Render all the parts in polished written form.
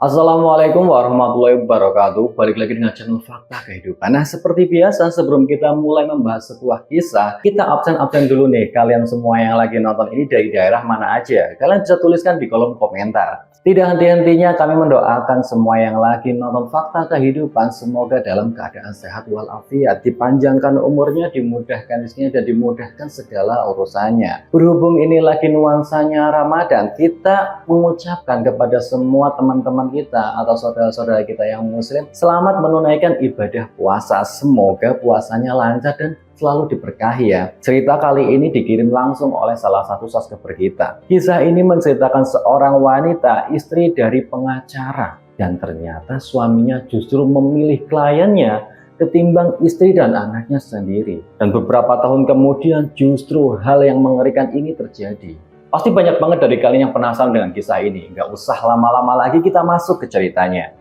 Assalamualaikum warahmatullahi wabarakatuh. Balik lagi dengan channel Fakta Kehidupan. Nah, seperti biasa sebelum kita mulai membahas sebuah kisah, kita absen dulu nih. Kalian semua yang lagi nonton ini dari daerah mana aja? Kalian bisa tuliskan di kolom komentar. Tidak henti-hentinya kami mendoakan semua yang lagi nonton Fakta Kehidupan semoga dalam keadaan sehat walafiat, dipanjangkan umurnya, dimudahkan rezekinya, dan dimudahkan segala urusannya. Berhubung ini lagi nuansanya Ramadan, kita mengucapkan kepada semua teman-teman kita atau saudara-saudara kita yang muslim, selamat menunaikan ibadah puasa. Semoga puasanya lancar dan selalu diberkahi ya. Cerita kali ini dikirim langsung oleh salah satu subscriber kita. Kisah ini menceritakan seorang wanita, istri dari pengacara, dan ternyata suaminya justru memilih kliennya ketimbang istri dan anaknya sendiri. Dan beberapa tahun kemudian justru hal yang mengerikan ini terjadi. Pasti banyak banget dari kalian yang penasaran dengan kisah ini. Nggak usah lama-lama lagi, kita masuk ke ceritanya.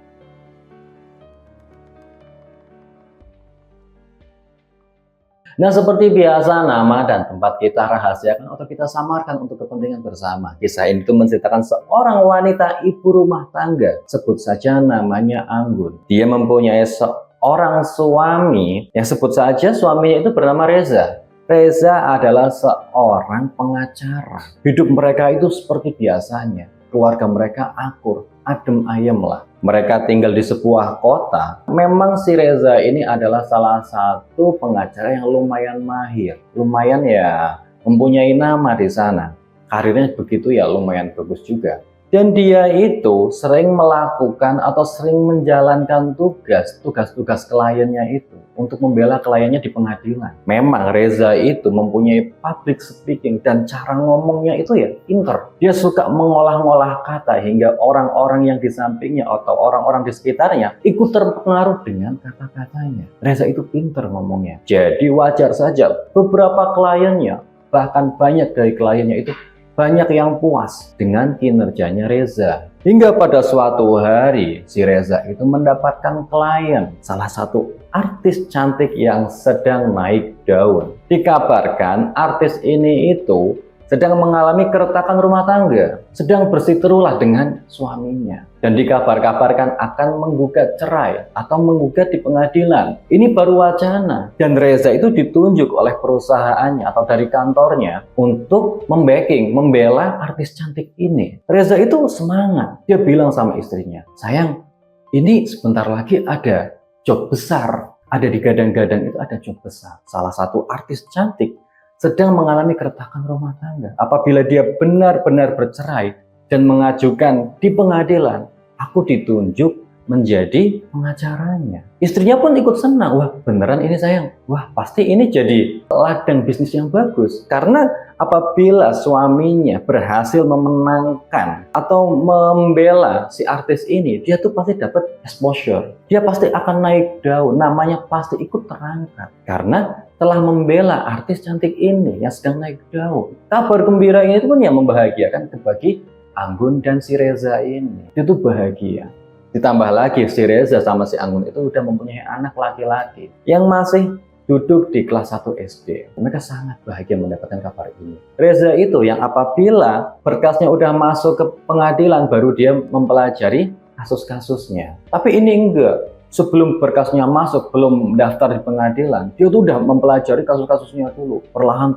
Nah, seperti biasa, nama dan tempat kita rahasiakan atau kita samarkan untuk kepentingan bersama. Kisah ini tuh menceritakan seorang wanita ibu rumah tangga, sebut saja namanya Anggun. Dia mempunyai seorang suami, yang sebut saja suaminya itu bernama Reza. Reza adalah seorang pengacara. Hidup mereka itu seperti biasanya. Keluarga mereka akur, adem ayem lah. Mereka tinggal di sebuah kota. Memang si Reza ini adalah salah satu pengacara yang lumayan mahir. Lumayan ya, mempunyai nama di sana. Karirnya begitu ya lumayan bagus juga. Dan dia itu sering melakukan atau sering menjalankan tugas-tugas kliennya itu untuk membela kliennya di pengadilan. Memang Reza itu mempunyai public speaking dan cara ngomongnya itu ya pinter. Dia suka mengolah-ngolah kata hingga orang-orang yang di sampingnya atau orang-orang di sekitarnya ikut terpengaruh dengan kata-katanya. Reza itu pinter ngomongnya. Jadi wajar saja beberapa kliennya, bahkan banyak dari kliennya itu banyak yang puas dengan kinerjanya Reza. Hingga pada suatu hari, si Reza itu mendapatkan klien, salah satu artis cantik yang sedang naik daun. Dikabarkan artis ini itu sedang mengalami keretakan rumah tangga, sedang bersiterulah dengan suaminya. Dan dikabar-kabarkan akan menggugat cerai atau menggugat di pengadilan. Ini baru wacana. Dan Reza itu ditunjuk oleh perusahaannya atau dari kantornya untuk membela artis cantik ini. Reza itu semangat. Dia bilang sama istrinya, sayang, ini sebentar lagi ada job besar. Ada di gadang-gadang itu ada job besar. Salah satu artis cantik sedang mengalami keretakan rumah tangga. Apabila dia benar-benar bercerai dan mengajukan di pengadilan, aku ditunjuk menjadi pengacaranya. Istrinya pun ikut senang. Wah, beneran ini sayang. Wah, pasti ini jadi ladang bisnis yang bagus. Karena apabila suaminya berhasil memenangkan atau membela si artis ini, dia tuh pasti dapat exposure. Dia pasti akan naik daun, namanya pasti ikut terangkat. Karena telah membela artis cantik ini yang sedang naik daun. Kabar gembira ini pun yang membahagiakan bagi Anggun dan si Reza ini. Itu bahagia. Ditambah lagi si Reza sama si Anggun itu udah mempunyai anak laki-laki yang masih duduk di kelas 1 SD. Mereka sangat bahagia mendapatkan kabar ini. Reza itu yang apabila berkasnya udah masuk ke pengadilan baru dia mempelajari kasus-kasusnya. Tapi ini enggak. Sebelum berkasnya masuk, belum daftar di pengadilan, dia tuh udah mempelajari kasus-kasusnya dulu. Perlahan,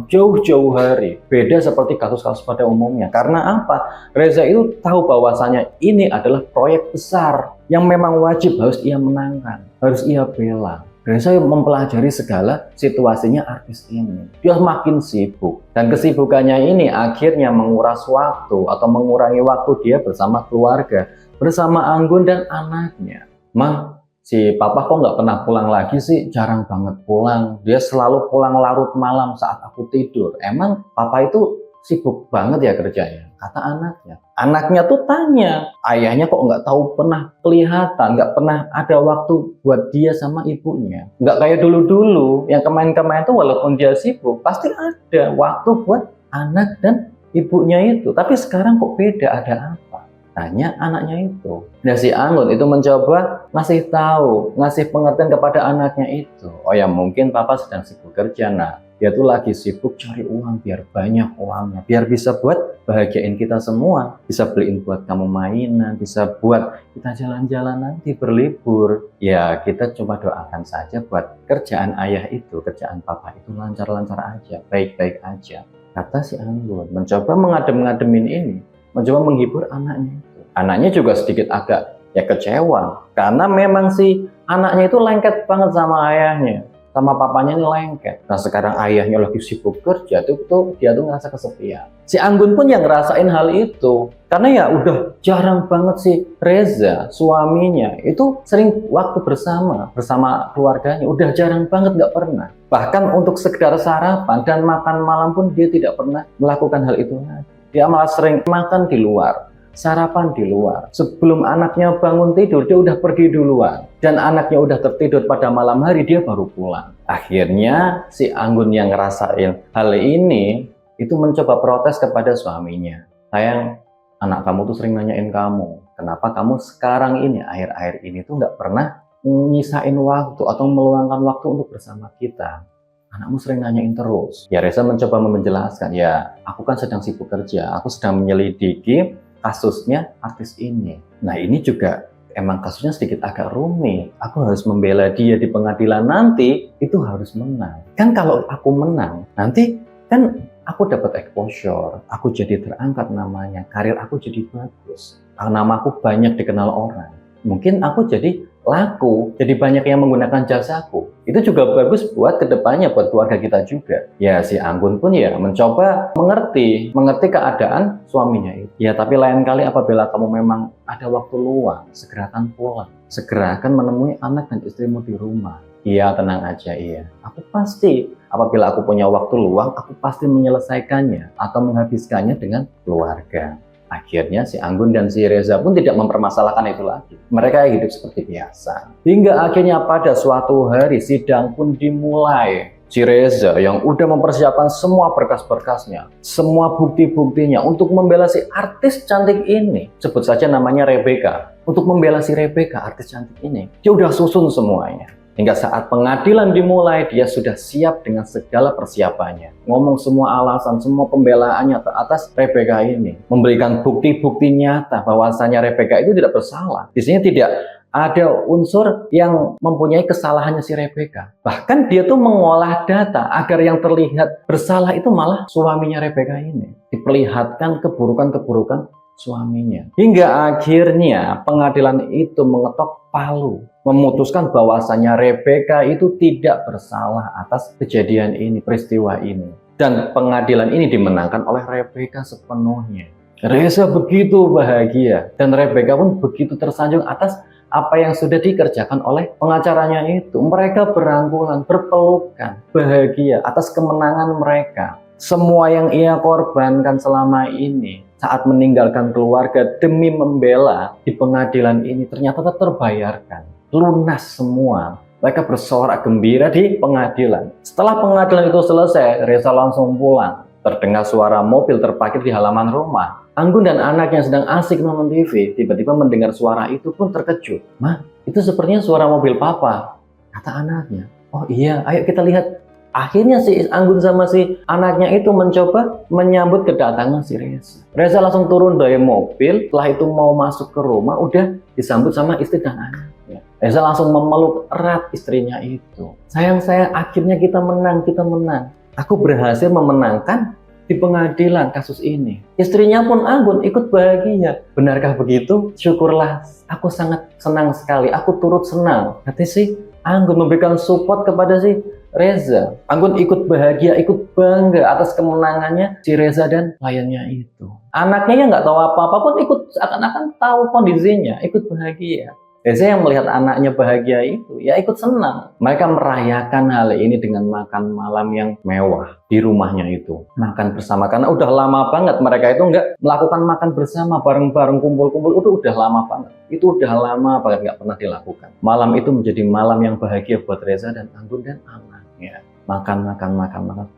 jauh-jauh hari. Beda seperti kasus-kasus pada umumnya. Karena apa? Reza itu tahu bahwasanya ini adalah proyek besar yang memang wajib harus ia menangkan, harus ia bela. Reza mempelajari segala situasinya artis ini. Dia makin sibuk. Dan kesibukannya ini akhirnya menguras waktu atau mengurangi waktu dia bersama keluarga, bersama Anggun dan anaknya. Mah, si papa kok nggak pernah pulang lagi sih? Jarang banget pulang. Dia selalu pulang larut malam saat aku tidur. Emang papa itu sibuk banget ya kerjanya? Kata anaknya. Anaknya tuh tanya, ayahnya kok nggak tahu pernah kelihatan, nggak pernah ada waktu buat dia sama ibunya. Nggak kayak dulu-dulu, yang kemarin-kemarin tuh walaupun dia sibuk, pasti ada waktu buat anak dan ibunya itu. Tapi sekarang kok beda, ada apa? Tanya anaknya itu. Dan si Anggun itu mencoba ngasih tahu, ngasih pengertian kepada anaknya itu. Oh ya mungkin papa sedang sibuk kerja. Nah, Dia tuh lagi sibuk cari uang biar banyak uangnya, biar bisa buat bahagiain kita semua. Bisa beliin buat kamu mainan, bisa buat kita jalan-jalan nanti berlibur. Ya kita cuma doakan saja buat kerjaan ayah itu, kerjaan papa itu lancar-lancar aja, baik-baik aja. Kata si Anggun, mencoba mengadem-ngademin ini, mencoba menghibur anaknya itu. Anaknya juga sedikit agak ya kecewa, karena memang si anaknya itu lengket banget sama ayahnya. Sama papanya ini lengket. Nah sekarang ayahnya lagi sibuk kerja, dia tuh ngerasa kesepian. Si Anggun pun yang ngerasain hal itu. Karena ya udah jarang banget si Reza, suaminya, itu sering waktu bersama keluarganya. Udah jarang banget, nggak pernah. Bahkan untuk sekedar sarapan dan makan malam pun dia tidak pernah melakukan hal itu lagi. Dia malah sering makan di luar, sarapan di luar. Sebelum anaknya bangun tidur, dia udah pergi duluan. Dan anaknya udah tertidur pada malam hari, dia baru pulang. Akhirnya si Anggun yang ngerasain hal ini, itu mencoba protes kepada suaminya. Sayang, anak kamu tuh sering nanyain kamu, kenapa kamu sekarang ini, akhir-akhir ini tuh nggak pernah nyisain waktu atau meluangkan waktu untuk bersama kita. Anakmu sering nanyain terus. Ya Reza mencoba menjelaskan, ya aku kan sedang sibuk kerja, aku sedang menyelidiki kasusnya artis ini. Nah ini juga emang kasusnya sedikit agak rumit. Aku harus membela dia di pengadilan nanti, itu harus menang. Kan kalau aku menang, nanti kan aku dapat exposure, aku jadi terangkat namanya, karir aku jadi bagus. Nama aku banyak dikenal orang. Mungkin aku jadi laku, jadi banyak yang menggunakan jasaku. Itu juga bagus buat kedepannya, buat keluarga kita juga. Ya si Anggun pun ya mencoba mengerti keadaan suaminya itu. Ya tapi lain kali apabila kamu memang ada waktu luang, segerakan pulang, segerakan menemui anak dan istrimu di rumah. Iya tenang aja, iya. Aku pasti apabila aku punya waktu luang, aku pasti menyelesaikannya atau menghabiskannya dengan keluarga. Akhirnya si Anggun dan si Reza pun tidak mempermasalahkan itu lagi. Mereka hidup seperti biasa. Hingga akhirnya pada suatu hari sidang pun dimulai. Si Reza yang udah mempersiapkan semua berkas-berkasnya, semua bukti-buktinya untuk membela si artis cantik ini. Sebut saja namanya Rebecca. Untuk membela si Rebecca, artis cantik ini, dia udah susun semuanya. Hingga saat pengadilan dimulai, dia sudah siap dengan segala persiapannya. Ngomong semua alasan, semua pembelaannya atas Rebecca ini. Memberikan bukti-bukti nyata bahwasanya Rebecca itu tidak bersalah. Di sini tidak ada unsur yang mempunyai kesalahannya si Rebecca. Bahkan dia tuh mengolah data agar yang terlihat bersalah itu malah suaminya Rebecca ini. Diperlihatkan keburukan-keburukan suaminya. Hingga akhirnya pengadilan itu mengetok palu, memutuskan bahwasanya Rebecca itu tidak bersalah atas kejadian ini, peristiwa ini. Dan pengadilan ini dimenangkan oleh Rebecca sepenuhnya. Reza begitu bahagia dan Rebecca pun begitu tersanjung atas apa yang sudah dikerjakan oleh pengacaranya itu. Mereka berangkulan, berpelukan, bahagia atas kemenangan mereka. Semua yang ia korbankan selama ini saat meninggalkan keluarga demi membela di pengadilan ini ternyata terbayarkan. Lunas semua. Mereka bersorak gembira di pengadilan. Setelah pengadilan itu selesai, Reza langsung pulang. Terdengar suara mobil terparkir di halaman rumah. Anggun dan anaknya sedang asik nonton TV. Tiba-tiba mendengar suara itu pun terkejut. "Ma, itu sepertinya suara mobil papa," kata anaknya. "Oh iya, ayo kita lihat." Akhirnya si Anggun sama si anaknya itu mencoba menyambut kedatangan si Reza. Reza langsung turun dari mobil, setelah itu mau masuk ke rumah, udah disambut sama istri dan anaknya. Reza langsung memeluk erat istrinya itu. "Sayang, akhirnya kita menang. Aku berhasil memenangkan di pengadilan kasus ini." Istrinya pun Anggun ikut bahagia. "Benarkah begitu? Syukurlah, aku sangat senang sekali. Aku turut senang." Kata si Anggun memberikan support kepada si Reza. Anggun ikut bahagia, ikut bangga atas kemenangannya si Reza dan kliennya itu. Anaknya yang nggak tahu apa-apa pun ikut seakan-akan tahu kondisinya, ikut bahagia. Reza yang melihat anaknya bahagia itu, ya ikut senang. Mereka merayakan hal ini dengan makan malam yang mewah di rumahnya itu. Makan bersama, karena udah lama banget mereka itu nggak melakukan makan bersama, bareng-bareng, kumpul-kumpul, udah lama banget. Itu udah lama banget nggak pernah dilakukan. Malam itu menjadi malam yang bahagia buat Reza dan Anggun dan anaknya. Makan,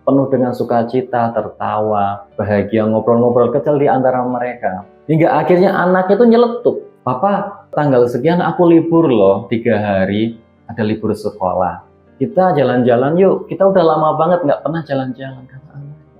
penuh dengan sukacita, tertawa, bahagia, ngobrol-ngobrol kecil di antara mereka. Hingga akhirnya anaknya itu nyeletuk. "Papa, tanggal sekian aku libur loh, 3 hari, ada libur sekolah. kita jalan-jalan yuk. Kita udah lama banget nggak pernah jalan-jalan.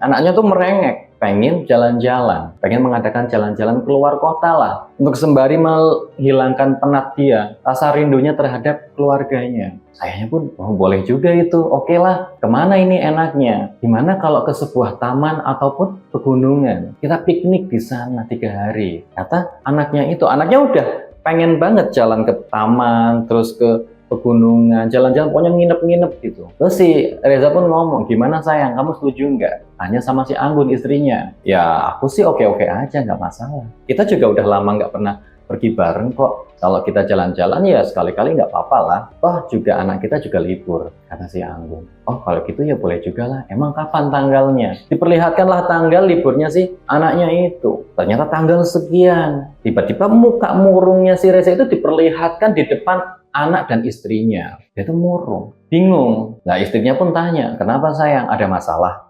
Anaknya tuh merengek, pengen jalan-jalan, pengen mengadakan jalan-jalan keluar kota lah, untuk sembari menghilangkan penat dia, rasa rindunya terhadap keluarganya. Ayahnya pun, oh boleh juga itu, oke lah, kemana ini enaknya? Gimana kalau ke sebuah taman ataupun pegunungan? Kita piknik di sana 3 hari. Kata anaknya udah pengen banget jalan ke taman, terus ke pegunungan, jalan-jalan, pokoknya nginep-nginep gitu. Terus si Reza pun ngomong, gimana sayang, kamu setuju nggak? Tanya sama si Anggun istrinya. Ya aku sih oke-oke aja, nggak masalah. Kita juga udah lama nggak pernah pergi bareng kok. Kalau kita jalan-jalan ya sekali-kali nggak apa-apa lah. Toh juga anak kita juga libur, kata si Anggun. Oh kalau gitu ya boleh juga lah. Emang kapan tanggalnya? Diperlihatkanlah tanggal liburnya si anaknya itu. Ternyata tanggal sekian. Tiba-tiba muka murungnya si Reza itu diperlihatkan di depan anak dan istrinya. Dia tuh murung, bingung. Nah istrinya pun tanya, kenapa sayang, ada masalah?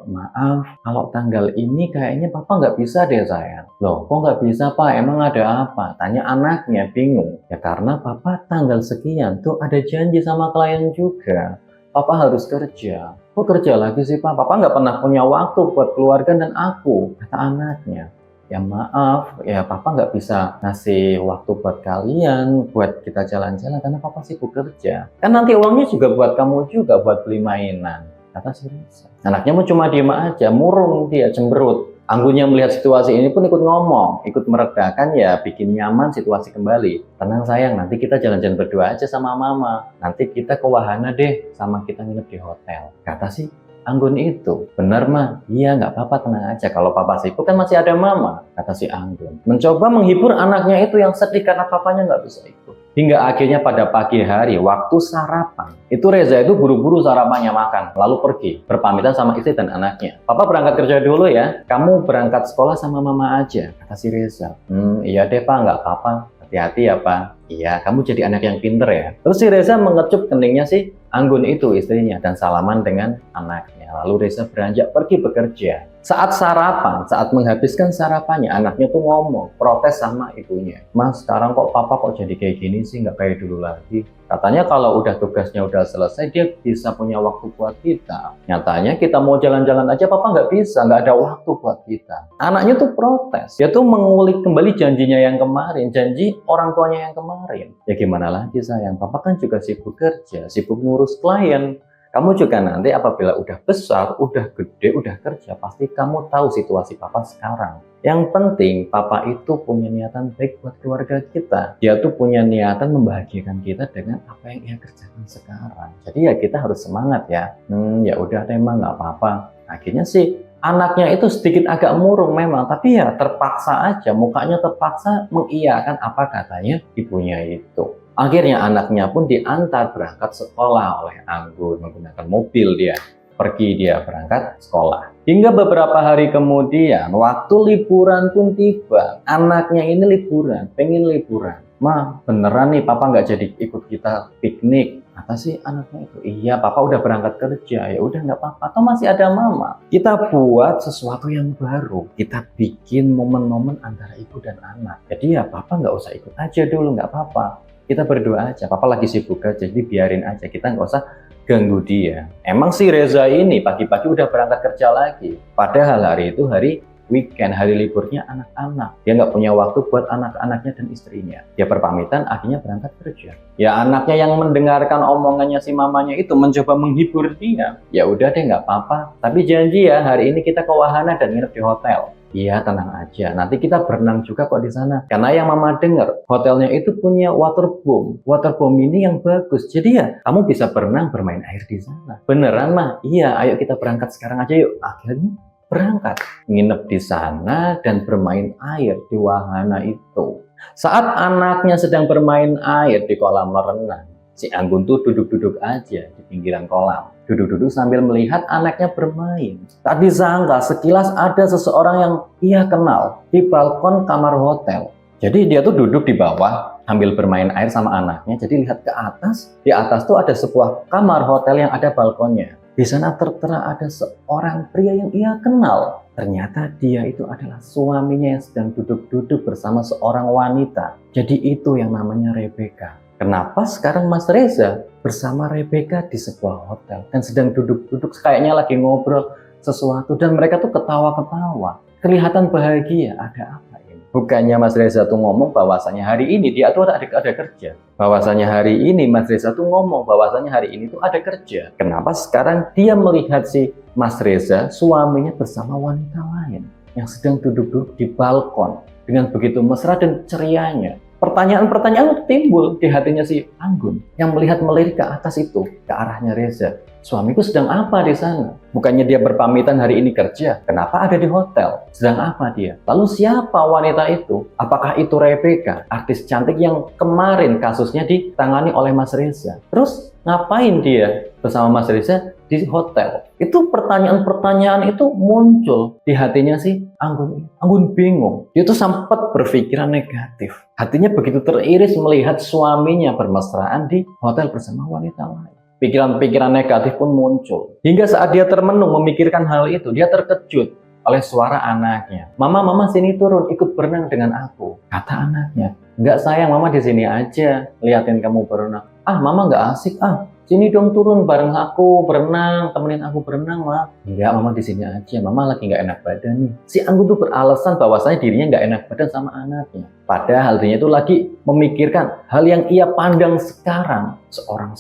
Maaf, kalau tanggal ini kayaknya papa nggak bisa deh sayang. Loh, kok nggak bisa pak? Emang ada apa? Tanya anaknya, bingung. Ya karena papa tanggal sekian tuh ada janji sama klien juga. Papa harus kerja. Kok kerja lagi sih pak? Papa nggak pernah punya waktu buat keluarga dan aku, kata anaknya. Ya maaf, ya papa nggak bisa ngasih waktu buat kalian, buat kita jalan-jalan karena papa sibuk kerja. Kan nanti uangnya juga buat kamu juga, buat beli mainan, kata si Reza. Anaknya mau cuma diem aja, murung dia, cemberut. Anggunnya melihat situasi ini pun ikut ngomong, ikut meredakan ya, bikin nyaman situasi kembali. Tenang sayang, nanti kita jalan-jalan berdua aja sama mama. Nanti kita ke wahana deh, sama kita nginep di hotel. Kata si Anggun itu, benar mah, iya nggak apa-apa, tenang aja. Kalau papa sibuk kan masih ada mama, kata si Anggun. Mencoba menghibur anaknya itu yang sedih karena papanya nggak bisa ikut. Hingga akhirnya pada pagi hari, waktu sarapan, itu Reza itu buru-buru sarapannya makan, lalu pergi, berpamitan sama istri dan anaknya. Papa berangkat kerja dulu ya, kamu berangkat sekolah sama mama aja, kata si Reza. Iya deh pak, nggak apa-apa. Hati-hati ya pak. Iya, kamu jadi anak yang pinter ya. Terus si Reza mengecup keningnya si Anggun itu istrinya dan salaman dengan anaknya. Lalu Reza beranjak pergi bekerja. Saat sarapan, saat menghabiskan sarapannya, anaknya tuh ngomong, protes sama ibunya. Mas, sekarang kok papa kok jadi kayak gini sih, nggak kayak dulu lagi. Katanya kalau udah tugasnya udah selesai, dia bisa punya waktu buat kita. Nyatanya kita mau jalan-jalan aja, papa nggak bisa, nggak ada waktu buat kita. Anaknya tuh protes. Dia tuh mengulik kembali janjinya yang kemarin, janji orang tuanya yang kemarin. Ya gimana lagi sayang, papa kan juga sibuk kerja, sibuk ngurus klien. Kamu juga nanti apabila udah besar, udah gede, udah kerja, pasti kamu tahu situasi papa sekarang. Yang penting, papa itu punya niatan baik buat keluarga kita. Dia tuh punya niatan membahagiakan kita dengan apa yang ia kerjakan sekarang. Jadi ya kita harus semangat ya. Ya udah deh emang nggak apa-apa. Akhirnya sih anaknya itu sedikit agak murung memang, tapi ya terpaksa aja, mukanya terpaksa mengiyakan apa katanya ibunya itu. Akhirnya anaknya pun diantar berangkat sekolah oleh Anggun menggunakan mobil dia. Pergi dia berangkat sekolah. Hingga beberapa hari kemudian, waktu liburan pun tiba. Anaknya ini liburan, pengen liburan. Ma, beneran nih papa nggak jadi ikut kita piknik. Kata sih anaknya itu, iya papa udah berangkat kerja, ya udah nggak apa-apa, atau masih ada mama. Kita buat sesuatu yang baru, kita bikin momen-momen antara ibu dan anak. Jadi ya papa nggak usah ikut aja dulu, nggak apa-apa. Kita berdua aja, papa lagi sibuk aja, jadi biarin aja, kita nggak usah ganggu dia. Emang si Reza ini pagi-pagi udah berangkat kerja lagi, padahal hari itu hari weekend, hari liburnya anak-anak. Dia nggak punya waktu buat anak-anaknya dan istrinya. Dia berpamitan, akhirnya berangkat kerja. Ya anaknya yang mendengarkan omongannya si mamanya itu mencoba menghibur dia. Ya udah deh nggak apa-apa. Tapi janji ya hari ini kita ke wahana dan nginep di hotel. Iya tenang aja, nanti kita berenang juga kok di sana. Karena yang mama dengar, hotelnya itu punya waterboom. Waterboom ini yang bagus. Jadi ya kamu bisa berenang bermain air di sana. Beneran mah? Iya, ayo kita berangkat sekarang aja yuk. Akhirnya berangkat, nginep di sana dan bermain air di wahana itu. Saat anaknya sedang bermain air di kolam renang, si Anggun tuh duduk-duduk aja di pinggiran kolam. Duduk-duduk sambil melihat anaknya bermain. Tak disangka sekilas ada seseorang yang ia kenal di balkon kamar hotel. Jadi dia tuh duduk di bawah sambil bermain air sama anaknya. Jadi lihat ke atas, di atas tuh ada sebuah kamar hotel yang ada balkonnya. Di sana tertera ada seorang pria yang ia kenal. Ternyata dia itu adalah suaminya yang sedang duduk-duduk bersama seorang wanita. Jadi itu yang namanya Rebecca. Kenapa sekarang Mas Reza bersama Rebecca di sebuah hotel dan sedang duduk-duduk kayaknya lagi ngobrol sesuatu dan mereka tuh ketawa-ketawa, kelihatan bahagia. Ada apa ini? Bukannya Mas Reza tuh ngomong bahwasanya hari ini dia tuh ada kerja. Bahwasanya hari ini Mas Reza tuh ngomong bahwasanya hari ini tuh ada kerja. Kenapa sekarang dia melihat si Mas Reza suaminya bersama wanita lain yang sedang duduk-duduk di balkon dengan begitu mesra dan cerianya? Pertanyaan-pertanyaan timbul di hatinya si Anggun yang melirik ke atas itu, ke arahnya Reza. Suamiku sedang apa di sana? Bukannya dia berpamitan hari ini kerja? Kenapa ada di hotel? Sedang apa dia? Lalu siapa wanita itu? Apakah itu Rebecca, artis cantik yang kemarin kasusnya ditangani oleh Mas Reza? Terus ngapain dia bersama Mas Reza di hotel? Itu pertanyaan-pertanyaan itu muncul di hatinya si Anggun. Anggun bingung. Dia tuh sempat berpikiran negatif. Hatinya begitu teriris melihat suaminya bermesraan di hotel bersama wanita lain. Pikiran-pikiran negatif pun muncul. Hingga saat dia termenung memikirkan hal itu, dia terkejut oleh suara anaknya. Mama sini turun, ikut berenang dengan aku. Kata anaknya, enggak sayang, mama di sini aja, liatin kamu berenang. Ah, mama nggak asik, sini dong turun bareng aku berenang, temenin aku berenang, Ma. Enggak, mama di sini aja, mama lagi nggak enak badan nih. Si Anggun tuh beralasan bahwasanya dirinya nggak enak badan sama anaknya. Padahal dirinya itu lagi memikirkan hal yang ia pandang sekarang. Seorang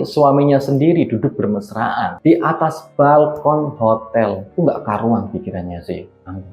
suaminya sendiri duduk bermesraan di atas balkon hotel. Itu nggak karuan pikirannya sih.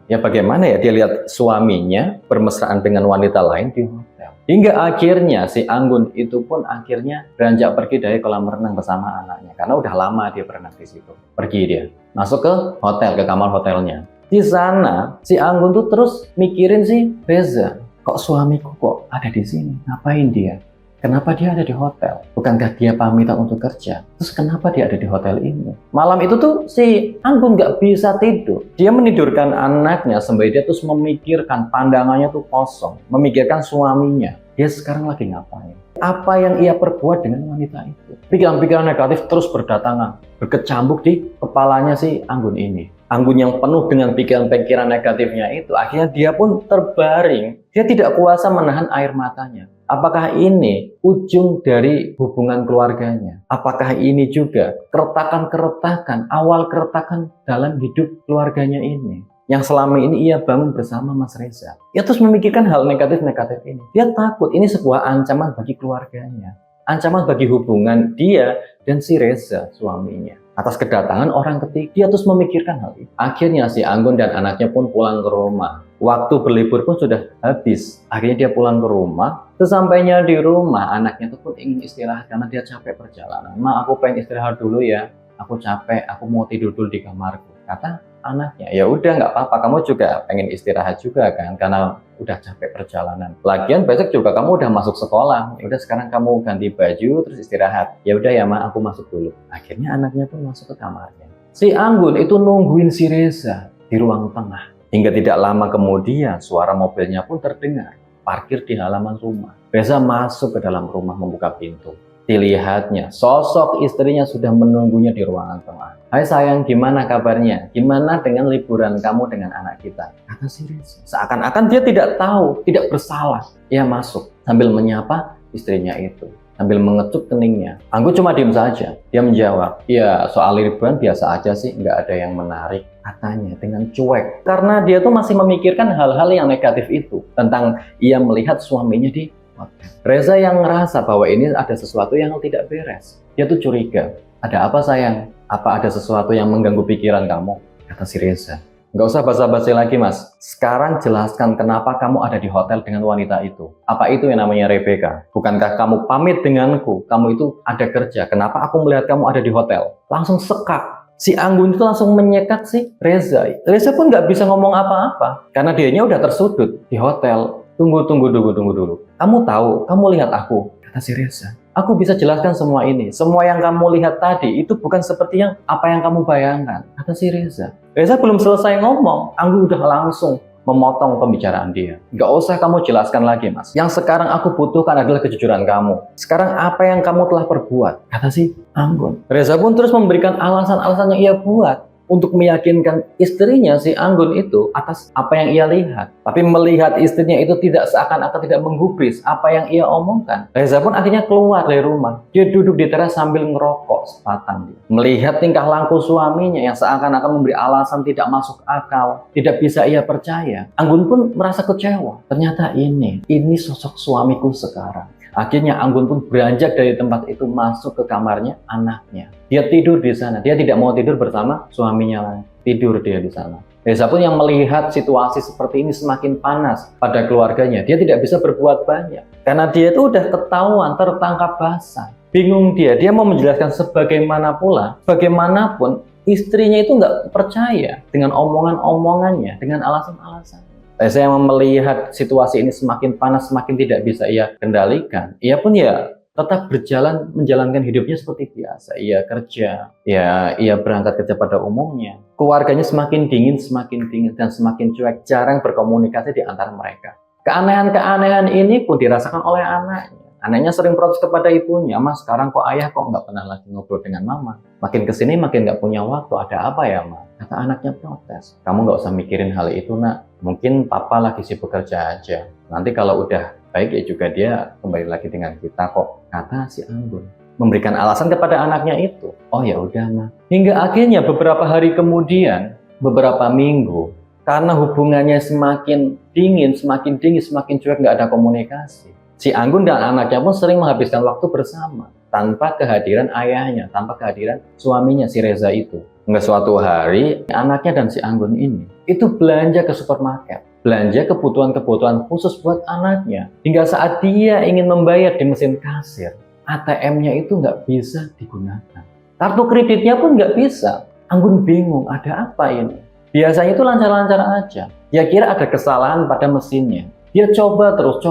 Ya bagaimana ya dia lihat suaminya bermesraan dengan wanita lain di hotel. Hingga akhirnya si Anggun itu pun akhirnya beranjak pergi dari kolam renang bersama anaknya. Karena udah lama dia berenang di situ. Pergi dia. Masuk ke hotel, ke kamar hotelnya. Di sana si Anggun tuh terus mikirin si Reza. Kok suamiku kok ada di sini? Ngapain dia? Kenapa dia ada di hotel? Bukankah dia pamitan untuk kerja? Terus kenapa dia ada di hotel ini? Malam itu tuh si Anggun nggak bisa tidur. Dia menidurkan anaknya sampai dia terus memikirkan, pandangannya tuh kosong. Memikirkan suaminya. Dia sekarang lagi ngapain? Apa yang ia perbuat dengan wanita itu? Pikiran-pikiran negatif terus berdatangan. Berkecambuk di kepalanya si Anggun ini. Anggun yang penuh dengan pikiran-pikiran negatifnya itu, akhirnya dia pun terbaring. Dia tidak kuasa menahan air matanya. Apakah ini ujung dari hubungan keluarganya? Apakah ini juga keretakan-keretakan, awal keretakan dalam hidup keluarganya ini? Yang selama ini ia bangun bersama Mas Reza. Ia terus memikirkan hal negatif-negatif ini. Dia takut ini sebuah ancaman bagi keluarganya. Ancaman bagi hubungan dia dan si Reza, suaminya. Atas kedatangan orang ketiga, dia terus memikirkan hal itu. Akhirnya si Anggun dan anaknya pun pulang ke rumah. Waktu berlibur pun sudah habis. Akhirnya dia pulang ke rumah. Sesampainya di rumah, anaknya itu pun ingin istirahat karena dia capek perjalanan. Ma, aku pengen istirahat dulu ya. Aku capek, aku mau tidur dulu di kamarku. Kata anaknya, ya udah nggak apa-apa. Kamu juga pengen istirahat juga kan, karena udah capek perjalanan. Lagian besok juga kamu udah masuk sekolah. Ya udah sekarang kamu ganti baju terus istirahat. Ya udah ya Ma, aku masuk dulu. Akhirnya anaknya pun masuk ke kamarnya. Si Anggun itu nungguin si Reza di ruang tengah. Hingga tidak lama kemudian suara mobilnya pun terdengar. Parkir di halaman rumah. Reza masuk ke dalam rumah membuka pintu. Dilihatnya, sosok istrinya sudah menunggunya di ruangan tengah. Hai sayang, gimana kabarnya? Gimana dengan liburan kamu dengan anak kita? Kata si Reza. Seakan-akan dia tidak tahu, tidak bersalah. Ia masuk sambil menyapa istrinya itu. Sambil mengecup keningnya. Anggun cuma diem saja. Dia menjawab, ya soal liburan biasa aja sih, nggak ada yang menarik. Katanya dengan cuek. Karena dia tuh masih memikirkan hal-hal yang negatif itu. Tentang ia melihat suaminya di hotel. Reza yang ngerasa bahwa ini ada sesuatu yang tidak beres. Dia tuh curiga. Ada apa sayang? Apa ada sesuatu yang mengganggu pikiran kamu? Kata si Reza. Nggak usah basa-basi lagi mas. Sekarang jelaskan kenapa kamu ada di hotel dengan wanita itu. Apa itu yang namanya Rebecca? Bukankah kamu pamit denganku? Kamu itu ada kerja. Kenapa aku melihat kamu ada di hotel? Langsung sekak. Si Anggun itu langsung menyekat si Reza. Reza pun nggak bisa ngomong apa-apa. Karena dianya udah tersudut di hotel. Tunggu dulu. Kamu tahu, kamu lihat aku. Kata si Reza. Aku bisa jelaskan semua ini. Semua yang kamu lihat tadi itu bukan seperti yang apa yang kamu bayangkan. Kata si Reza. Reza belum selesai ngomong, Anggun udah langsung memotong pembicaraan dia. Gak usah kamu jelaskan lagi mas. Yang sekarang aku butuhkan adalah kejujuran kamu. Sekarang apa yang kamu telah perbuat? Kata si Anggun. Reza pun terus memberikan alasan-alasan yang ia buat. untuk meyakinkan istrinya si Anggun itu atas apa yang ia lihat. Tapi melihat istrinya itu tidak seakan-akan tidak menggubris apa yang ia omongkan, Reza pun akhirnya keluar dari rumah. Dia duduk di teras sambil ngerokok sebatang. Melihat tingkah laku suaminya yang seakan-akan memberi alasan tidak masuk akal, tidak bisa ia percaya, Anggun pun merasa kecewa. Ternyata ini sosok suamiku sekarang. Akhirnya Anggun pun beranjak dari tempat itu masuk ke kamarnya anaknya. Dia tidur di sana. Dia tidak mau tidur bersama suaminya lagi. Tidur dia di sana. Reza pun yang melihat situasi seperti ini semakin panas pada keluarganya. Dia tidak bisa berbuat banyak. Karena dia itu udah ketahuan, tertangkap basah. Bingung dia mau menjelaskan bagaimanapun istrinya itu nggak percaya dengan omongan-omongannya, dengan alasan-alasannya. Saya melihat situasi ini semakin panas, semakin tidak bisa ia kendalikan. Ia pun tetap menjalankan hidupnya seperti biasa. Ia kerja, ia berangkat kerja pada umumnya. Keluarganya semakin dingin, dan semakin cuek, jarang berkomunikasi di antara mereka. Keanehan-keanehan ini pun dirasakan oleh anaknya. Anaknya sering protes kepada ibunya, "Mas, sekarang kok ayah nggak pernah lagi ngobrol dengan mama? Makin kesini makin nggak punya waktu, ada apa ya, Ma?" Kata anaknya protes. "Kamu nggak usah mikirin hal itu, Nak. Mungkin papa lagi sibuk kerja aja. Nanti kalau udah baik ya juga dia kembali lagi dengan kita kok," kata si Anggun. Memberikan alasan kepada anaknya itu. Oh ya udah, Ma. Hingga akhirnya beberapa hari kemudian, beberapa minggu, karena hubungannya semakin dingin, semakin cuek, nggak ada komunikasi. Si Anggun dan anaknya pun sering menghabiskan waktu bersama tanpa kehadiran ayahnya, tanpa kehadiran suaminya si Reza itu. Hingga suatu hari anaknya dan si Anggun ini itu belanja ke supermarket, belanja kebutuhan-kebutuhan khusus buat anaknya. Hingga saat dia ingin membayar di mesin kasir, ATM-nya itu nggak bisa digunakan. Kartu kreditnya pun nggak bisa. Anggun bingung, ada apa ini? Biasanya itu lancar-lancar aja. Dia kira ada kesalahan pada mesinnya. Dia coba terus.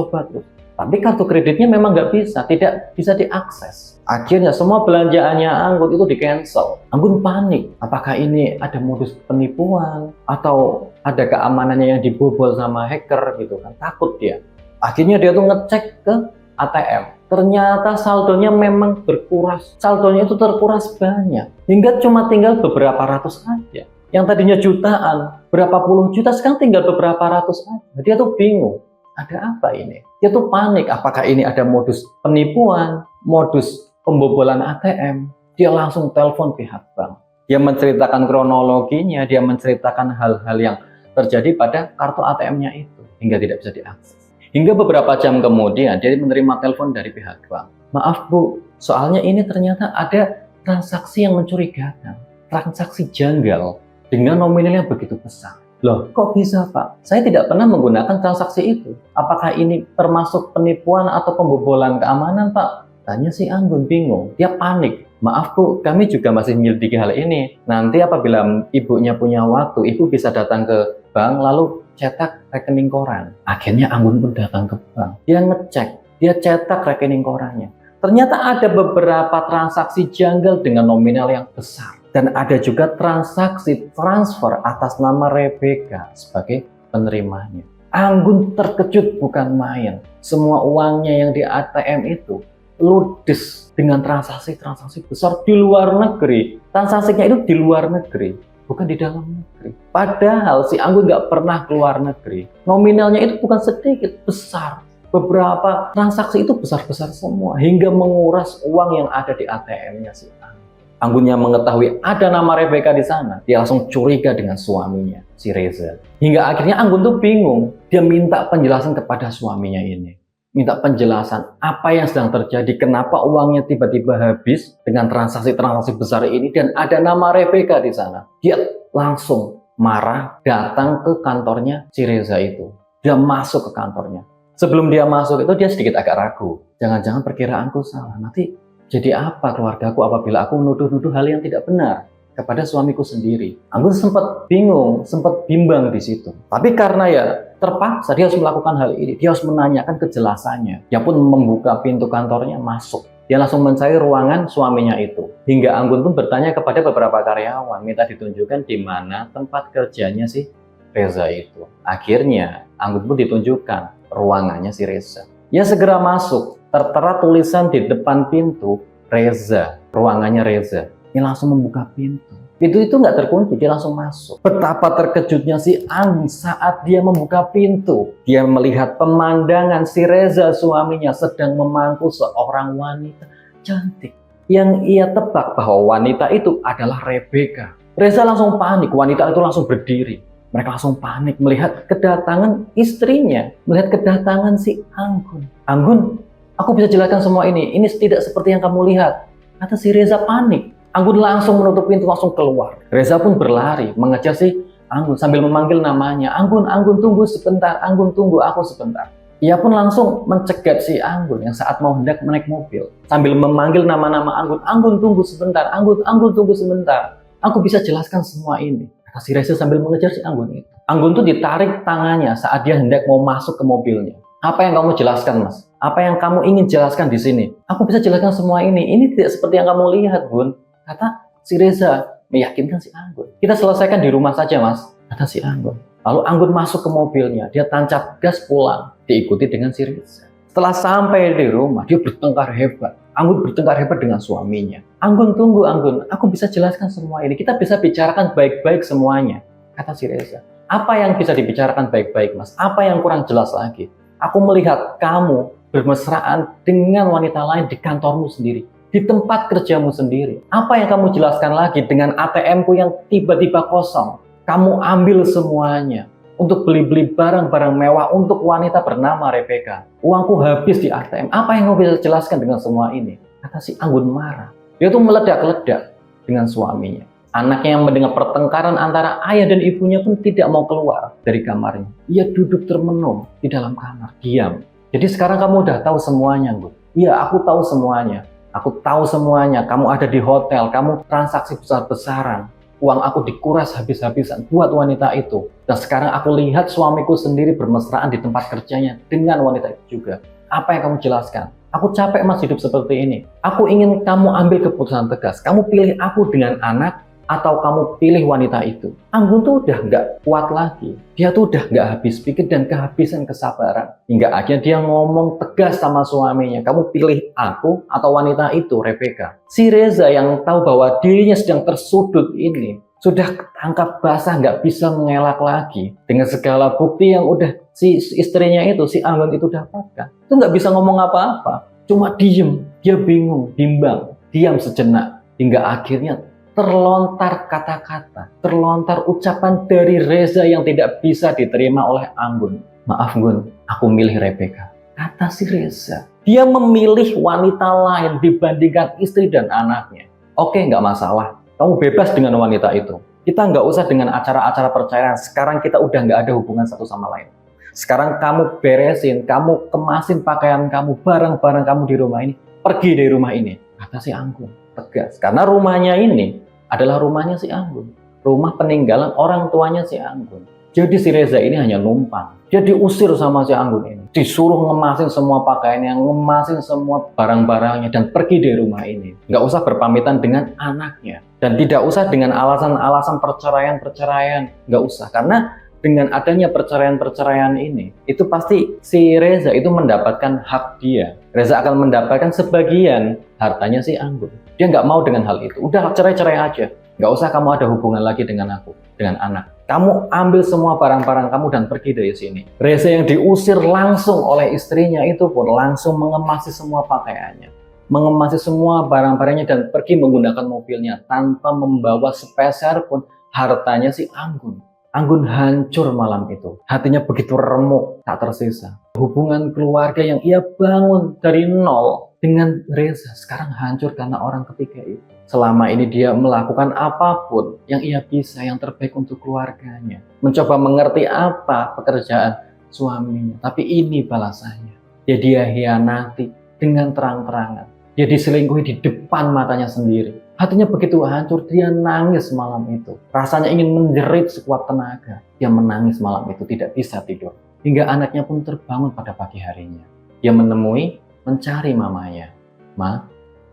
Tapi kartu kreditnya memang nggak bisa, tidak bisa diakses. Akhirnya semua belanjaannya Anggun itu di-cancel. Anggun panik, apakah ini ada modus penipuan atau ada keamanannya yang dibobol sama hacker gitu kan, takut dia. Akhirnya dia tuh ngecek ke ATM. Ternyata saldonya memang berkuras. Saldonya itu terkuras banyak. Hingga cuma tinggal beberapa ratus aja. Yang tadinya jutaan, berapa puluh juta, sekarang tinggal beberapa ratus aja. Dia tuh bingung. Ada apa ini? Dia tuh panik, apakah ini ada modus penipuan, modus pembobolan ATM. Dia langsung telepon pihak bank. Dia menceritakan kronologinya, dia menceritakan hal-hal yang terjadi pada kartu ATM-nya itu, hingga tidak bisa diakses. Hingga beberapa jam kemudian, dia menerima telepon dari pihak bank. "Maaf Bu, soalnya ini ternyata ada transaksi yang mencurigakan, transaksi janggal dengan nominal yang begitu besar." "Loh, kok bisa Pak? Saya tidak pernah menggunakan transaksi itu. Apakah ini termasuk penipuan atau pembobolan keamanan Pak?" Tanya si Anggun bingung. Dia panik. "Maaf Bu, kami juga masih menyelidiki hal ini. Nanti apabila ibunya punya waktu, ibu bisa datang ke bank lalu cetak rekening koran." Akhirnya Anggun pun datang ke bank. Dia ngecek, dia cetak rekening korannya. Ternyata ada beberapa transaksi janggal dengan nominal yang besar. Dan ada juga transaksi transfer atas nama Rebecca sebagai penerimanya. Anggun terkejut bukan main. Semua uangnya yang di ATM itu ludes dengan transaksi-transaksi besar di luar negeri. Transaksinya itu di luar negeri, bukan di dalam negeri. Padahal si Anggun nggak pernah keluar negeri. Nominalnya itu bukan sedikit, besar. Beberapa transaksi itu besar-besar semua, hingga menguras uang yang ada di ATM-nya si Anggun. Anggunnya mengetahui ada nama Rebecca di sana, dia langsung curiga dengan suaminya, si Reza. Hingga akhirnya Anggun tuh bingung. Dia minta penjelasan kepada suaminya ini. Minta penjelasan apa yang sedang terjadi, kenapa uangnya tiba-tiba habis dengan transaksi-transaksi besar ini dan ada nama Rebecca di sana. Dia langsung marah, datang ke kantornya si Reza itu. Dia masuk ke kantornya. Sebelum dia masuk itu dia sedikit agak ragu. Jangan-jangan perkiraanku salah. Nanti jadi apa keluargaku apabila aku menuduh-nuduh hal yang tidak benar kepada suamiku sendiri? Anggun sempat bingung, sempat bimbang di situ. Tapi karena terpaksa dia harus melakukan hal ini, dia harus menanyakan kejelasannya. Dia pun membuka pintu kantornya, masuk. Dia langsung mencari ruangan suaminya itu. Hingga Anggun pun bertanya kepada beberapa karyawan, minta ditunjukkan di mana tempat kerjanya si Reza itu. Akhirnya Anggun pun ditunjukkan ruangannya si Reza. Dia segera masuk. Tertera tulisan di depan pintu, Reza, ruangannya Reza. Dia langsung membuka pintu. Pintu itu nggak terkunci, dia langsung masuk. Betapa terkejutnya si Anggun saat dia membuka pintu. Dia melihat pemandangan si Reza suaminya sedang memangku seorang wanita cantik. Yang ia tebak bahwa wanita itu adalah Rebecca. Reza langsung panik, wanita itu langsung berdiri. Mereka langsung panik melihat kedatangan istrinya, melihat kedatangan si Anggun. Anggun, aku bisa jelaskan semua ini tidak seperti yang kamu lihat. Kata si Reza panik. Anggun langsung menutup pintu, langsung keluar. Reza pun berlari mengejar si Anggun sambil memanggil namanya. Anggun, Anggun tunggu sebentar, Anggun tunggu aku sebentar. Ia pun langsung mencegat si Anggun yang saat mau hendak naik mobil. Sambil memanggil nama-nama Anggun. Anggun tunggu sebentar, Anggun tunggu sebentar. Aku bisa jelaskan semua ini. Kata si Reza sambil mengejar si Anggun itu. Anggun tuh ditarik tangannya saat dia hendak mau masuk ke mobilnya. Apa yang kamu jelaskan, Mas? Apa yang kamu ingin jelaskan di sini? Aku bisa jelaskan semua ini. Ini tidak seperti yang kamu lihat, Bun. Kata si Reza, meyakinkan si Anggun. Kita selesaikan di rumah saja, Mas. Kata si Anggun. Lalu Anggun masuk ke mobilnya. Dia tancap gas pulang. Diikuti dengan si Reza. Setelah sampai di rumah, dia bertengkar hebat. Anggun bertengkar hebat dengan suaminya. Anggun tunggu, Anggun. Aku bisa jelaskan semua ini. Kita bisa bicarakan baik-baik semuanya. Kata si Reza. Apa yang bisa dibicarakan baik-baik, Mas? Apa yang kurang jelas lagi? Aku melihat kamu bermesraan dengan wanita lain di kantormu sendiri. Di tempat kerjamu sendiri. Apa yang kamu jelaskan lagi dengan ATM-ku yang tiba-tiba kosong? Kamu ambil semuanya untuk beli-beli barang-barang mewah untuk wanita bernama Rebecca. Uangku habis di ATM. Apa yang kamu bisa jelaskan dengan semua ini? Kata si Anggun marah. Dia tuh meledak-ledak dengan suaminya. Anaknya yang mendengar pertengkaran antara ayah dan ibunya pun tidak mau keluar dari kamarnya. Ia duduk termenung di dalam kamar, diam. Jadi sekarang kamu udah tahu semuanya, Anggun. Iya, aku tahu semuanya. Aku tahu semuanya, kamu ada di hotel, kamu transaksi besar-besaran. Uang aku dikuras habis-habisan buat wanita itu. Dan sekarang aku lihat suamiku sendiri bermesraan di tempat kerjanya dengan wanita itu juga. Apa yang kamu jelaskan? Aku capek, Mas, hidup seperti ini. Aku ingin kamu ambil keputusan tegas. Kamu pilih aku dengan anak, atau kamu pilih wanita itu. Anggun tuh udah nggak kuat lagi. Dia tuh udah nggak habis pikir dan kehabisan kesabaran. Hingga akhirnya dia ngomong tegas sama suaminya. Kamu pilih aku atau wanita itu, Rebecca. Si Reza yang tahu bahwa dirinya sedang tersudut ini, sudah ketangkap basah, nggak bisa mengelak lagi. Dengan segala bukti yang udah si istrinya itu, si Anggun itu dapatkan. Itu nggak bisa ngomong apa-apa. Cuma diem. Dia bingung, bimbang. Diam sejenak. Hingga akhirnya terlontar kata-kata, terlontar ucapan dari Reza yang tidak bisa diterima oleh Anggun. Maaf, Gun, aku milih Rebecca. Kata si Reza. Dia memilih wanita lain dibandingkan istri dan anaknya. Oke, nggak masalah. Kamu bebas dengan wanita itu. Kita nggak usah dengan acara-acara perceraian. Sekarang kita udah nggak ada hubungan satu sama lain. Sekarang kamu beresin, kamu kemasin pakaian kamu, barang-barang kamu di rumah ini. Pergi dari rumah ini. Kata si Anggun. Tegas. Karena rumahnya ini adalah rumahnya si Anggun. Rumah peninggalan orang tuanya si Anggun. Jadi si Reza ini hanya numpang. Dia diusir sama si Anggun ini. Disuruh ngemasin semua pakaiannya, ngemasin semua barang-barangnya, dan pergi dari rumah ini. Nggak usah berpamitan dengan anaknya. Dan tidak usah dengan alasan-alasan perceraian. Nggak usah. Karena dengan adanya perceraian-perceraian ini, itu pasti si Reza itu mendapatkan hak dia. Reza akan mendapatkan sebagian hartanya si Anggun. Dia nggak mau dengan hal itu. Udah cerai-cerai aja. Nggak usah kamu ada hubungan lagi dengan aku, dengan anak. Kamu ambil semua barang-barang kamu dan pergi dari sini. Reza yang diusir langsung oleh istrinya itu pun langsung mengemasi semua pakaiannya. Mengemasi semua barang-barangnya dan pergi menggunakan mobilnya tanpa membawa sepeser pun hartanya si Anggun. Anggun hancur malam itu. Hatinya begitu remuk, tak tersisa. Hubungan keluarga yang ia bangun dari nol dengan Reza sekarang hancur karena orang ketiga itu. Selama ini dia melakukan apapun yang ia bisa, yang terbaik untuk keluarganya. Mencoba mengerti apa pekerjaan suaminya. Tapi ini balasannya. Dia hianati dengan terang-terangan. Dia diselingkuhi di depan matanya sendiri. Hatinya begitu hancur, dia nangis malam itu. Rasanya ingin menjerit sekuat tenaga. Dia menangis malam itu, tidak bisa tidur. Hingga anaknya pun terbangun pada pagi harinya. Dia mencari mamanya. Ma,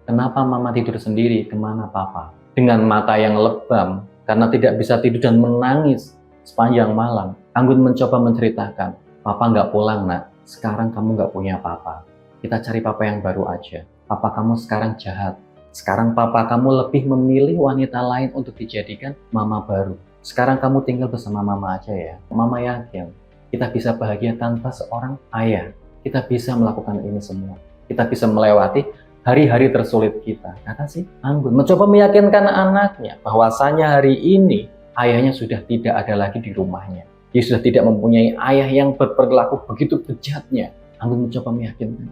kenapa mama tidur sendiri? Kemana papa? Dengan mata yang lebam, karena tidak bisa tidur dan menangis sepanjang malam. Anggun mencoba menceritakan, papa nggak pulang, nak. Sekarang kamu nggak punya papa. Kita cari papa yang baru aja. Papa kamu sekarang jahat. Sekarang papa kamu lebih memilih wanita lain untuk dijadikan mama baru. Sekarang kamu tinggal bersama mama aja ya. Mama yakin kita bisa bahagia tanpa seorang ayah. Kita bisa melakukan ini semua. Kita bisa melewati hari-hari tersulit kita. Kata si Anggun mencoba meyakinkan anaknya bahwasanya hari ini ayahnya sudah tidak ada lagi di rumahnya. Dia sudah tidak mempunyai ayah yang berperilaku begitu bejatnya. Anggun mencoba meyakinkan.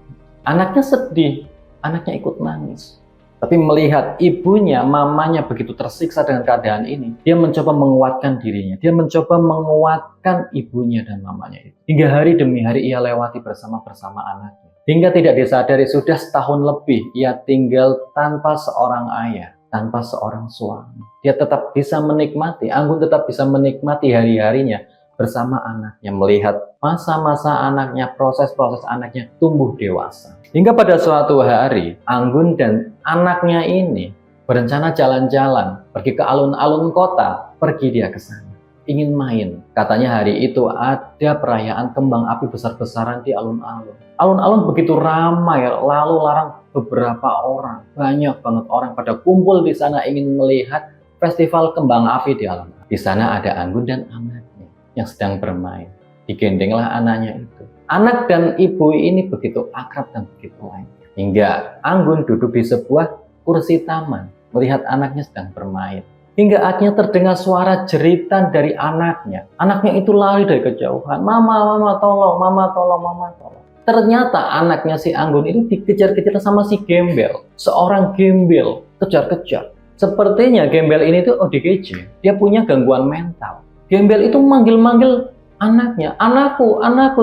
Anaknya sedih, anaknya ikut nangis. Tapi melihat ibunya, mamanya begitu tersiksa dengan keadaan ini, dia mencoba menguatkan dirinya. Dia mencoba menguatkan ibunya dan mamanya itu. Hingga hari demi hari ia lewati bersama anaknya. Hingga tidak disadari sudah setahun lebih ia tinggal tanpa seorang ayah, tanpa seorang suami. Dia tetap bisa menikmati, Anggun tetap bisa menikmati hari-harinya bersama anaknya, melihat masa-masa anaknya, proses-proses anaknya tumbuh dewasa. Hingga pada suatu hari, Anggun dan anaknya ini berencana jalan-jalan, pergi ke alun-alun kota, pergi dia ke sana. Ingin main. Katanya hari itu ada perayaan kembang api besar-besaran di alun-alun. Alun-alun begitu ramai, lalu larang beberapa orang. Banyak banget orang pada kumpul di sana ingin melihat festival kembang api di alun-alun. Di sana ada Anggun dan anaknya yang sedang bermain. Digendenglah anaknya itu. Anak dan ibu ini begitu akrab dan begitu lain. Hingga Anggun duduk di sebuah kursi taman, melihat anaknya sedang bermain. Hingga akhirnya terdengar suara jeritan dari anaknya. Anaknya itu lari dari kejauhan. Mama, mama tolong, mama tolong, mama tolong. Ternyata anaknya si Anggun itu dikejar-kejar sama si gembel. Seorang gembel, kejar-kejar. Sepertinya gembel ini tuh ODGJ. Dia punya gangguan mental. Gembel itu manggil-manggil anaknya, anakku,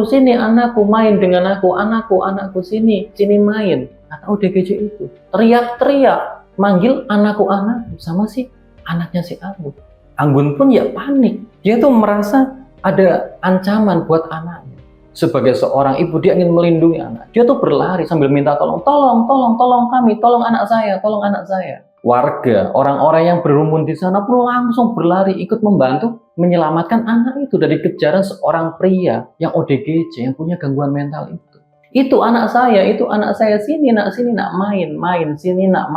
sini, anakku, main dengan aku, anakku, sini main. Kata ODGJ itu, teriak-teriak, manggil anakku, sama si anaknya si Anggun. Anggun pun ya panik, dia tuh merasa ada ancaman buat anaknya. Sebagai seorang ibu, dia ingin melindungi anak. Dia tuh berlari sambil minta tolong kami, tolong anak saya. Warga, orang-orang yang berkerumun di sana pun langsung berlari ikut membantu menyelamatkan anak itu dari kejaran seorang pria yang ODGJ, yang punya gangguan mental itu. Itu anak saya, sini nak main, sini nak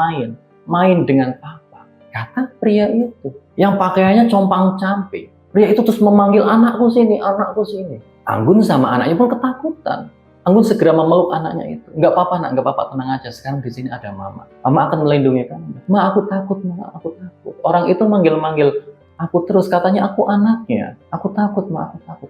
main dengan papa. Kata pria itu, yang pakaiannya compang-camping. Pria itu terus memanggil anakku sini. Anggun sama anaknya pun ketakutan. Anggun segera memeluk anaknya itu. Nggak apa-apa nak, nggak apa-apa, tenang aja. Sekarang di sini ada mama. Mama akan melindungi kamu. Ma, aku takut. Orang itu manggil-manggil aku terus, katanya aku anaknya. Aku takut.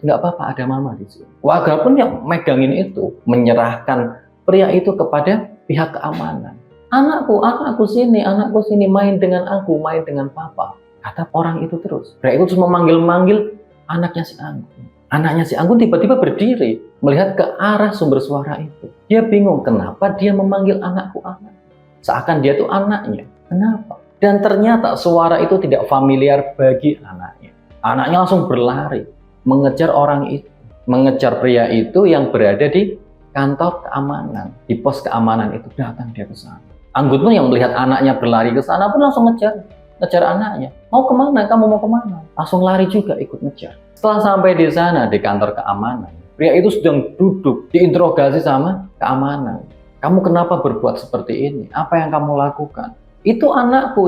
Nggak apa-apa, ada mama di sini. Warga pun yang megangin itu, menyerahkan pria itu kepada pihak keamanan. Anakku sini, main dengan aku, main dengan papa. Kata orang itu terus. Pria itu terus memanggil-manggil anaknya si Anggun. Anaknya si Anggun tiba-tiba berdiri, melihat ke arah sumber suara itu. Dia bingung kenapa dia memanggil anakku. Seakan dia itu anaknya. Kenapa? Dan ternyata suara itu tidak familiar bagi anaknya. Anaknya langsung berlari, mengejar orang itu. Mengejar pria itu yang berada di kantor keamanan. Di pos keamanan itu datang dia ke sana. Anggun pun yang melihat anaknya berlari ke sana pun langsung ngejar anaknya. Mau kemana? Kamu mau kemana? Langsung lari juga ikut ngejar. Setelah sampai di sana di kantor keamanan, pria itu sedang duduk diinterogasi sama keamanan. Kamu kenapa berbuat seperti ini? Apa yang kamu lakukan? Itu anakku.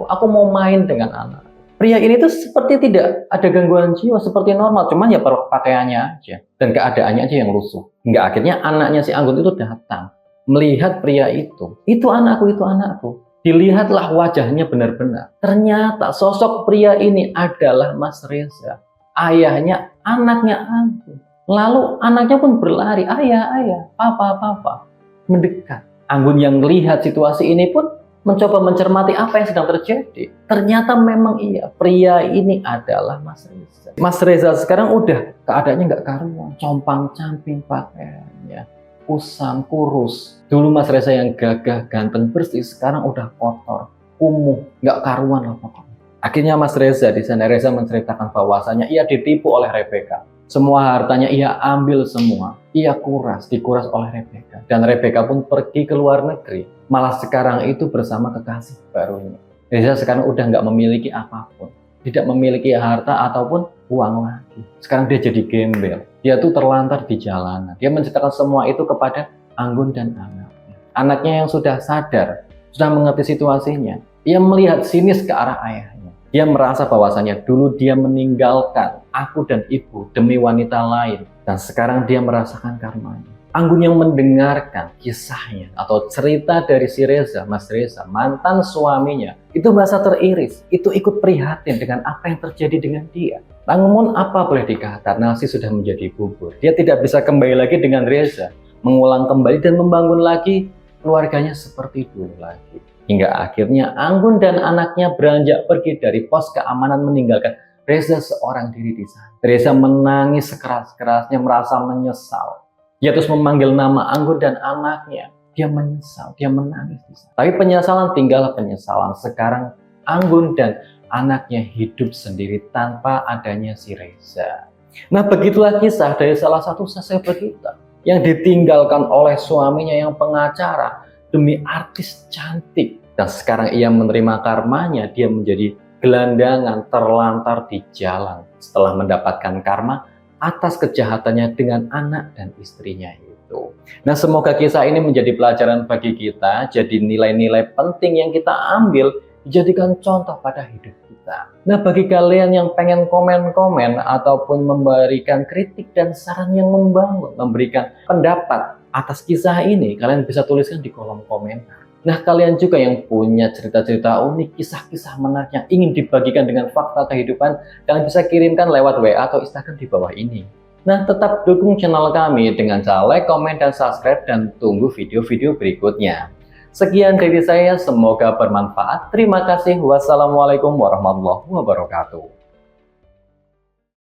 Aku mau main dengan anak. Pria ini tuh seperti tidak ada gangguan jiwa, seperti normal, cuman ya pakaiannya aja dan keadaannya aja yang lusuh. Hingga akhirnya anaknya si Anggun itu datang melihat pria itu. Itu anakku. Dilihatlah wajahnya benar-benar. Ternyata sosok pria ini adalah Mas Reza. Ayahnya anaknya Anggun. Lalu anaknya pun berlari, ayah, papa, mendekat. Anggun yang melihat situasi ini pun mencoba mencermati apa yang sedang terjadi. Ternyata memang iya, pria ini adalah Mas Reza. Mas Reza sekarang udah keadaannya nggak karuan, compang-camping pakaiannya, kusam, kurus. Dulu Mas Reza yang gagah, ganteng, bersih, sekarang udah kotor, kumuh, nggak karuan lah pokoknya. Akhirnya Mas Reza di sana, Reza menceritakan bahwasanya ia ditipu oleh Rebecca. Semua hartanya ia ambil semua. Ia dikuras oleh Rebecca. Dan Rebecca pun pergi ke luar negeri. Malah sekarang itu bersama kekasih barunya. Reza sekarang udah nggak memiliki apapun. Tidak memiliki harta ataupun uang lagi. Sekarang dia jadi gembel. Dia tuh terlantar di jalanan. Dia menceritakan semua itu kepada Anggun dan anaknya. Anaknya yang sudah sadar sudah mengerti situasinya. Ia melihat sinis ke arah ayahnya. Dia merasa bahwasanya dulu dia meninggalkan aku dan ibu demi wanita lain, dan sekarang dia merasakan karmanya. Anggun yang mendengarkan kisahnya atau cerita dari si Reza, Mas Reza, mantan suaminya, itu merasa teriris, itu ikut prihatin dengan apa yang terjadi dengan dia. Namun apa boleh dikata, nasi sudah menjadi bubur. Dia tidak bisa kembali lagi dengan Reza, mengulang kembali dan membangun lagi keluarganya seperti dulu lagi. Hingga akhirnya Anggun dan anaknya beranjak pergi dari pos keamanan meninggalkan Reza seorang diri di sana. Reza menangis sekeras-kerasnya, merasa menyesal. Dia terus memanggil nama Anggun dan anaknya. Dia menyesal, dia menangis di sana. Tapi penyesalan tinggallah penyesalan. Sekarang Anggun dan anaknya hidup sendiri tanpa adanya si Reza. Nah, begitulah kisah dari salah satu selebrita yang ditinggalkan oleh suaminya yang pengacara demi artis cantik. Dan sekarang ia menerima karmanya, dia menjadi gelandangan terlantar di jalan setelah mendapatkan karma atas kejahatannya dengan anak dan istrinya itu. Nah, semoga kisah ini menjadi pelajaran bagi kita, jadi nilai-nilai penting yang kita ambil dijadikan contoh pada hidup kita. Nah, bagi kalian yang pengen komen-komen ataupun memberikan kritik dan saran yang membangun, memberikan pendapat atas kisah ini, kalian bisa tuliskan di kolom komentar. Nah, kalian juga yang punya cerita-cerita unik, kisah-kisah menarik yang ingin dibagikan dengan fakta kehidupan, kalian bisa kirimkan lewat WA atau Instagram di bawah ini. Nah, tetap dukung channel kami dengan cara like, komen, dan subscribe, dan tunggu video-video berikutnya. Sekian dari saya, semoga bermanfaat. Terima kasih. Wassalamualaikum warahmatullahi wabarakatuh.